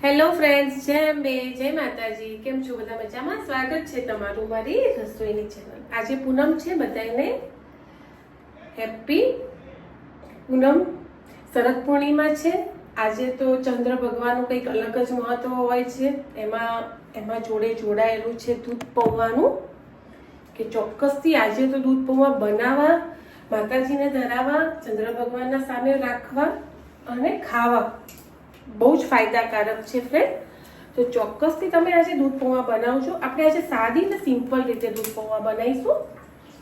Hello friends, જય અંબે, જય માતાજી. કેમ છો બધા? મજામાં? સ્વાગત છે તમારું મારી રસોઈની ચેનલ. આજે પૂનમ છે, બધાને હેપી પૂનમ. શરદ પૂર્ણિમા છે આજે. તો ચંદ્ર ભગવાનનું કંઈક અલગ જ મહત્વ હોય છે. એમાં જોડે જોડાયેલું છે દૂધ પૌવાનું, કે ચોક્કસથી આજે તો દૂધ પૌવા બનાવવા, માતાજીને ધરાવવા, ચંદ્ર ભગવાનના સામે રાખવા અને ખાવા બહુ જ ફાયદાકારક છે ફ્રેન્ડ. તો ચોક્કસથી તમે આજે દૂધ પૌવા બનાવજો. આપણે આજે સાદી અને સિમ્પલ રીતે દૂધ પૌવા બનાવીશું.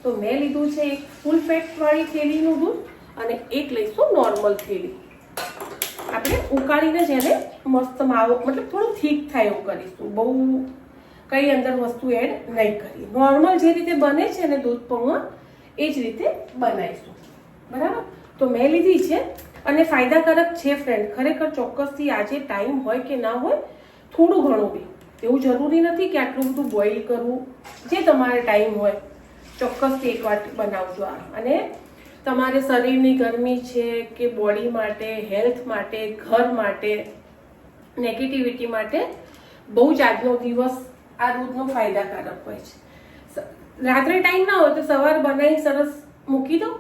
તો મેં લીધું છે એક ફૂલ ફેટ વાળી થેલીનું દૂધ અને એક લઈશું નોર્મલ થેલી. આપણે ઉકાળીને જ એને મસ્ત માવો, મતલબ થોડું થીક થાય એવું કરીશું. બહુ કઈ અંદર વસ્તુ એડ નહીં કરી. નોર્મલ જે રીતે બને છે ને દૂધ પૌવા એ જ રીતે બનાવીશું. બરાબર? તો મેં લીધી છે અને ફાયદાકારક છે ફ્રેન્ડ. ખરેખર ચોક્કસથી આજે ટાઈમ હોય કે ના હોય, થોડું ઘણું બી, એવું જરૂરી નથી કે આટલું બધું બોઇલ કરવું. જે તમારે ટાઈમ હોય ચોક્કસથી એક વાર બનાવજો આ. અને તમારે શરીરની ગરમી છે કે બોડી માટે, હેલ્થ માટે, ઘર માટે, નેગેટિવિટી માટે બહુ જ આજનો દિવસ આ દૂધનો ફાયદાકારક હોય છે. રાત્રે ટાઈમ ના હોય તો સવાર બનાવી સરસ મૂકી દો,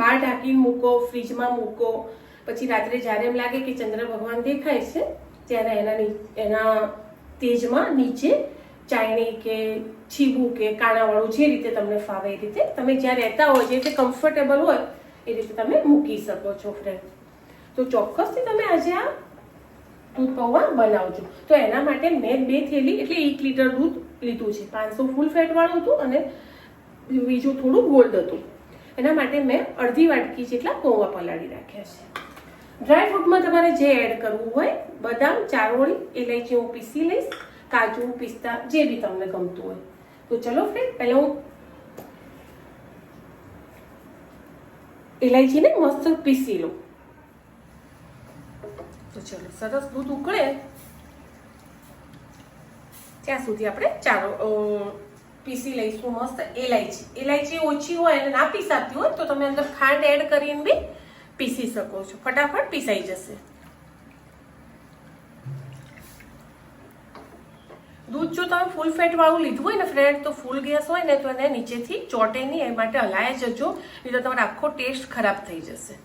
બહાર ઢાંકીને મૂકો, ફ્રીજમાં મૂકો. પછી રાત્રે જ્યારે એમ લાગે કે ચંદ્ર ભગવાન દેખાય છે ત્યારે એના તેજમાં નીચે ચાયણી કે છીબું કે કાણાવાળું જે રીતે તમને ફાવે એ રીતે તમે જ્યાં રહેતા હોય, જે રીતે કમ્ફર્ટેબલ હોય એ રીતે તમે મૂકી શકો છો ફ્રેન્ડ. તો ચોક્કસથી તમે આજે આ દૂધ પૌવા બનાવજો. તો એના માટે મેં 2 થેલી એટલે 1 લીટર દૂધ લીધું છે. 500 ફૂલ ફેટ વાળું હતું અને બીજું થોડું ગોલ્ડ હતું. એના માટે મેં અડધી વાટકી જેટલા પૌવા પલાળી રાખ્યા છે. ડ્રાય ફ્રૂટમાં તમારે જે એડ કરવું હોય, બદામ, ચારોળી, ઇલાયચી હું પીસી લઈશ, કાજુ, પિસ્તા, જે બી તમને ગમતું હોય. તો ચલો ફ્રેન્ડ, પહેલા હું ઇલાયચીને મસ્ત પીસી લઉં. તો ચલો, સરસ દૂધ ઉકળે ત્યાં સુધી આપણે પીસી લઈશું મસ્ત ઇલાયચી. ઇલાયચી ઓછી હોય અને ના પીસાતી હોય તો તમે અંદર ખાંડ એડ કરીને બી પીસી શકો છો. ફટાફટ પીસાઈ જશે. દૂધ જો તમે ફૂલ ફેટ વાળું લીધું હોય ને ફ્રેન્ડ, તો ફૂલ ગેસ હોય ને તો એને નીચેથી ચોટે નહીં, એ માટે હલાય જજો, નહીં તો તમારો આખો ટેસ્ટ ખરાબ થઈ જશે.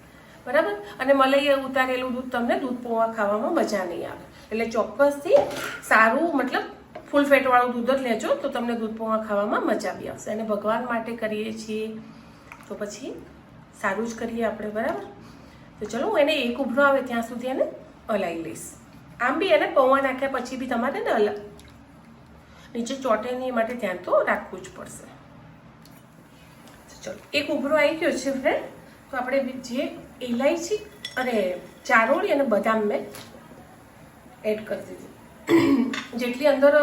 બરાબર? અને મલાઈ ઉતારેલું દૂધ તમને દૂધ પૌવા ખાવામાં મજા નહીં આવે. એટલે ચોક્કસથી સારું, મતલબ ફૂલ ફેટ વાળું દૂધ જ લેજો તો તમને દૂધ પૌવા ખાવામાં મજા બી આવશે. અને ભગવાન માટે કરીએ છીએ તો પછી સારું જ કરીએ આપણે. બરાબર? તો ચલો, હું એને એક ઉભરો આવે ત્યાં સુધી એને હલાવી લઈશ. આમ બી એને પૌવા નાખ્યા પછી બી તમારે ને નીચે ચોટે નહીં, માટે ધ્યાન તો રાખવું જ પડશે. ચલો, એક ઉભરો આવી ગયો છે ફ્રેન્ડ. તો આપણે જે ઇલાયચી અને ચારોળી અને બદામ મેં એડ કરી દીધી. જેટલી અંદર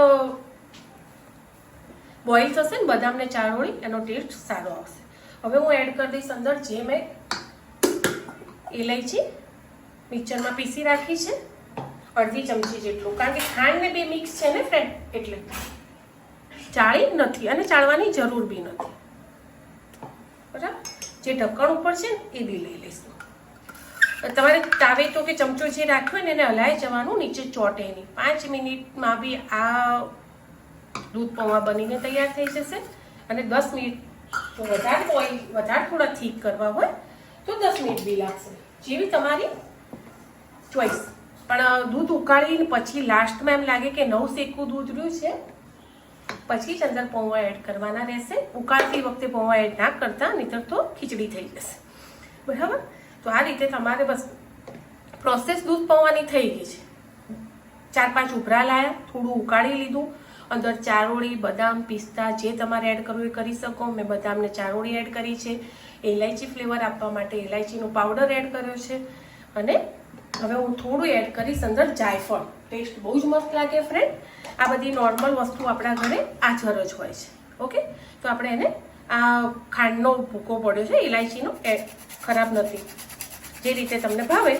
બોઇલ થશે ને બદામ ને ચારોળી, એનો ટેસ્ટ સારો આવશે. હવે હું એડ કરી દઈશ અંદર જે મેં ઇલાયચી મિક્સરમાં પીસી રાખી છે, અડધી ચમચી જેટલું. કારણ કે ખાંડ ને બે મિક્સ છે ને ફ્રેન્ડ, એટલે ચાળી નથી અને ચાળવાની જરૂર બી નથી. બરાબર? જે ઢક્કણ ઉપર છે ને એ બી લઈ લઈશું. તમારે તાવે તો કે ચમચો જે રાખ્યો ને એને હલાઈ જવાનું, નીચે ચોટે નહીં. 5 મિનિટમાં બી આ દૂધ પૌવા બનીને તૈયાર થઈ જશે. અને 10 મિનિટ તો વધારે થોડા થીક કરવા હોય તો 10 મિનિટ બી લાગશે, જેવી તમારી ચોઈસ. પણ દૂધ ઉકાળીને પછી લાસ્ટમાં એમ લાગે કે નવું શેકું દૂધ રહ્યું છે પછી જ અંદર પૌવા એડ કરવાના રહેશે. ઉકાળતી વખતે પૌવા એડ ના કરતા, નહીંતર તો ખીચડી થઈ જશે. બરાબર? તો આ રીતે તમારે બસ પ્રોસેસ દૂધ પૌવાની થઈ ગઈ છે. 4-5 ઉભરા લાયા, થોડું ઉકાળી લીધું, અંદર ચારોળી, બદામ, પિસ્તા જે તમારે એડ કરવું એ કરી શકો. મેં બદામ ને ચારોળી એડ કરી છે. ઇલાયચી ફ્લેવર આપવા માટે ઇલાયચીનો પાવડર એડ કર્યો છે. અને હવે હું થોડું એડ કરીશ અંદર જાયફળ. ટેસ્ટ બહુ જ મસ્ત લાગે ફ્રેન્ડ. આ બધી નોર્મલ વસ્તુ આપણા ઘરે આચર જ હોય છે. ઓકે? તો આપણે એને આ ખાંડનો ભૂકો પડ્યો છે ઇલાયચીનો, ખરાબ નથી. જે રીતે તમને ભાવે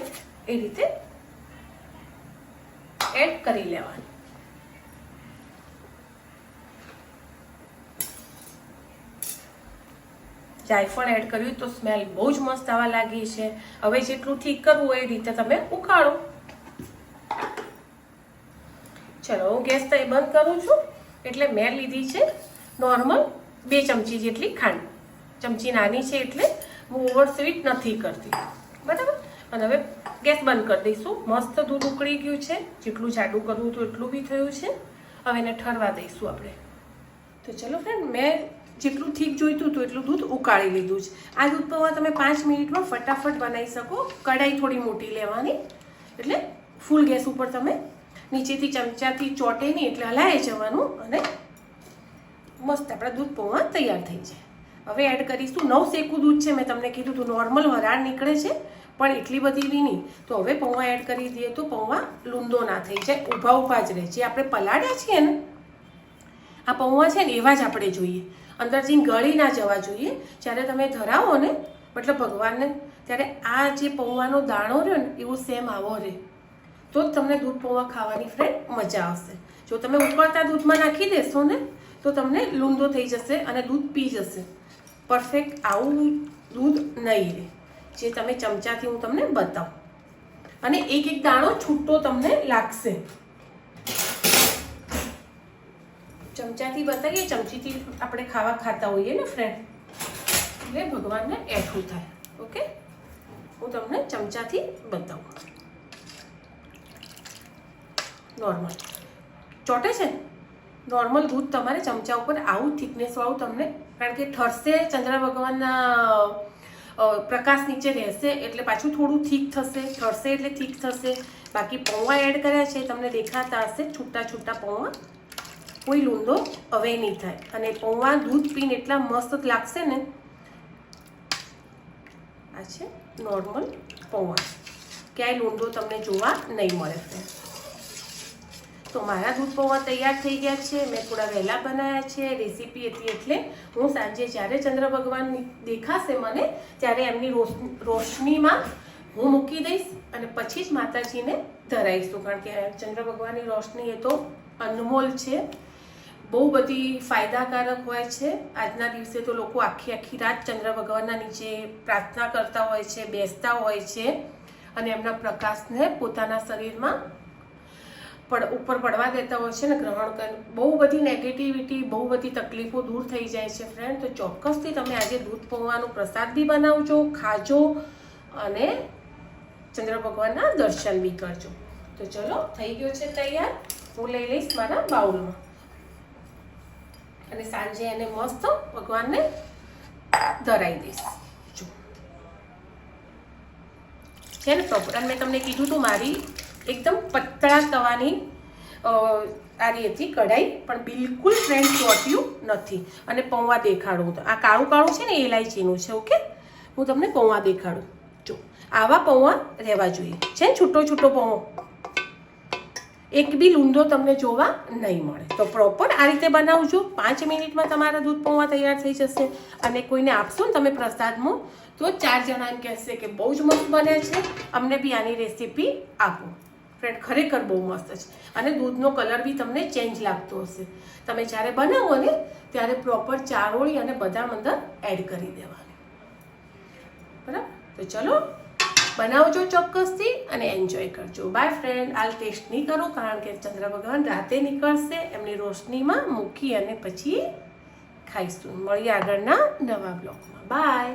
એ રીતે એડ કરી લેવાનું. જાયફળ એડ કર્યું તો સ્મેલ બહુ જ મસ્ત આવવા લાગી છે. હવે જેટલું ઠીક કરવું હોય એ રીતે તમે ઉકાળો. ચલો હું ગેસ તો બંધ કરું છું. એટલે મેં લીધી છે નોર્મલ 2 ચમચી જેટલી ખાંડ. ચમચી નાની છે એટલે હું ઓવર સ્વીટ નથી કરતી, બરાબર. અને હવે ગેસ બંધ કરી દઈશું. મસ્ત દૂધ ઉકળી ગયું છે. જેટલું જાડું કરવું હતું એટલું બી થયું છે. હવે એને ઠરવા દઈશું આપણે. તો ચલો ફ્રેન્ડ, મેં જેટલું થીક જોઈતું હતું એટલું દૂધ ઉકાળી લીધું છે. આ દૂધ પૌવા તમે 5 મિનિટમાં ફટાફટ બનાવી શકો. કઢાઈ થોડી મોટી લેવાની, એટલે ફૂલ ગેસ ઉપર તમે નીચેથી ચમચાથી ચોટે નહીં એટલે હલાવી જવાનું અને મસ્ત આપણા દૂધ પૌવા તૈયાર થઈ જાય. હવે એડ કરીશું 9 શેકું દૂધ છે. મેં તમને કીધું હતું નોર્મલ વરાળ નીકળે છે, પણ એટલી બધી બી નહીં. તો હવે પૌવા એડ કરી દઈએ તો પૌવા લૂંદો ના થઈ જાય, ઊભા ઊભા જ રહે. જે આપણે પલાળ્યા છીએ ને આ પૌવા છે ને એવા જ આપણે જોઈએ. અંદર જઈને ગળી ના જવા જોઈએ. જ્યારે તમે ધરાવો ને મતલબ ભગવાનને, ત્યારે આ જે પૌવાનો દાણો રહ્યો ને એવો સેમ આવો રહે, તો જ તમને દૂધ પૌવા ખાવાની ફ્રેન્ડ મજા આવશે. જો તમે ઉકળતા દૂધમાં નાખી દેશો ને તો તમને લૂંદો થઈ જશે અને દૂધ પી જશે. પરફેક્ટ આવું દૂધ નહીં રહે, જે તમે ચમચાથી હું તમને બતાવું. અને એક એક દાણો છૂટો તમને લાગશે. ચમચાથી બતાવીએ, ચમચીથી આપણે ખાતા હોઈએ ને ફ્રેન્ડ, એટલે ભગવાનને એઠું થાય. ઓકે, હું તમને ચમચાથી બતાવું. નોર્મલ ચોટે છે. નોર્મલ દૂધ તમારે ચમચા ઉપર આવું થિકનેસવાળું તમને, કારણ કે ઠરશે, ચંદ્ર ભગવાનના પ્રકાશ નીચે રહેશે એટલે પાછું થોડું થીક થશે. ઠરશે એટલે થીક થશે. બાકી પૌવા એડ કર્યા છે તમને દેખાતા હશે છૂટા છૂટા પૌવા, કોઈ લૂંદો હવે નહીં થાય. અને પૌવા દૂધ પીને એટલા મસ્ત લાગશે ને. આ છે નોર્મલ પૌવા, ક્યાંય લૂંદો તમને જોવા નહીં મળે. તો મારા દૂધ પૌવા તૈયાર થઈ ગયા છે. મેં થોડા વહેલા બનાવ્યા છે. રેસીપી હતી એટલે હું સાંજે જ્યારે ચંદ્ર ભગવાન દેખાશે મને ત્યારે એમની રોશનીમાં હું મૂકી દઈશ અને પછી જ માતાજીને ધરાઈશું. કારણ કે ચંદ્ર ભગવાનની રોશની એ તો અનમોલ છે, બહુ બધી ફાયદાકારક હોય છે. આજના દિવસે તો લોકો આખી રાત ચંદ્ર ભગવાનના નીચે પ્રાર્થના કરતા હોય છે, બેસતા હોય છે અને એમના પ્રકાશને પોતાના શરીરમાં ઉપર પડવા દેતા હોય છે ને ગ્રહણ કરી. બહુ બધી નેગેટિવિટી, બહુ બધી તકલીફો દૂર થઈ જાય છે ફ્રેન્ડ. તો ચોક્કસથી તમે આજે દૂધ પૌવાનો પ્રસાદ બી બનાવજો, ખાજો અને ચંદ્ર ભગવાનના દર્શન બી કરજો. તો ચલો, થઈ ગયો છે તૈયાર. હું લઈ લઈશ મારા બાઉલમાં અને સાંજે એને મસ્ત ભગવાનને ધરાઈ દઈશ. જો છે ને પ્રોપર. અને મેં તમને કીધું હતું મારી એકદમ પતળા તવાની આરી હતી કઢાઈ, પણ બિલકુલ ફ્રેન્ડ ચોટ્યું નથી. અને પૌવા દેખાડું તો આ કાળું કાળું છે ને એલાયચીનું છે. ઓકે, હું તમને પૌવા દેખાડું. જો આવા પૌવા રહેવા જોઈએ છે ને, છૂટો છૂટો પૌવો, એક બી લૂંદો તમને જોવા નહીં મળે. તો પ્રોપર આ રીતે બનાવજો. 5 મિનિટમાં તમારા દૂધ પૌવા તૈયાર થઈ જશે. અને કોઈને આપશો ને તમે પ્રસાદમાં તો 4 જણા એમ કહેશે કે બહુ જ મસ્ત બને છે, અમને બી આની રેસીપી આપો. ફ્રેન્ડ ખરેખર બહુ મસ્ત છે. અને દૂધનો કલર બી તમને ચેન્જ લાગતો હશે. તમે જ્યારે બનાવો ને ત્યારે પ્રોપર ચારોળી અને બદામ અંદર એડ કરી દેવાની. બરાબર. તો ચલો બનાવજો ચોક્કસથી અને એન્જોય કરજો. By friend. હાલ ટેસ્ટ નહીં કરો કારણ કે ચંદ્ર ભગવાન રાતે નીકળશે, એમની રોશનીમાં મૂકી અને પછી ખાઈશું. મળીએ આગળના નવા બ્લોગમાં. બાય.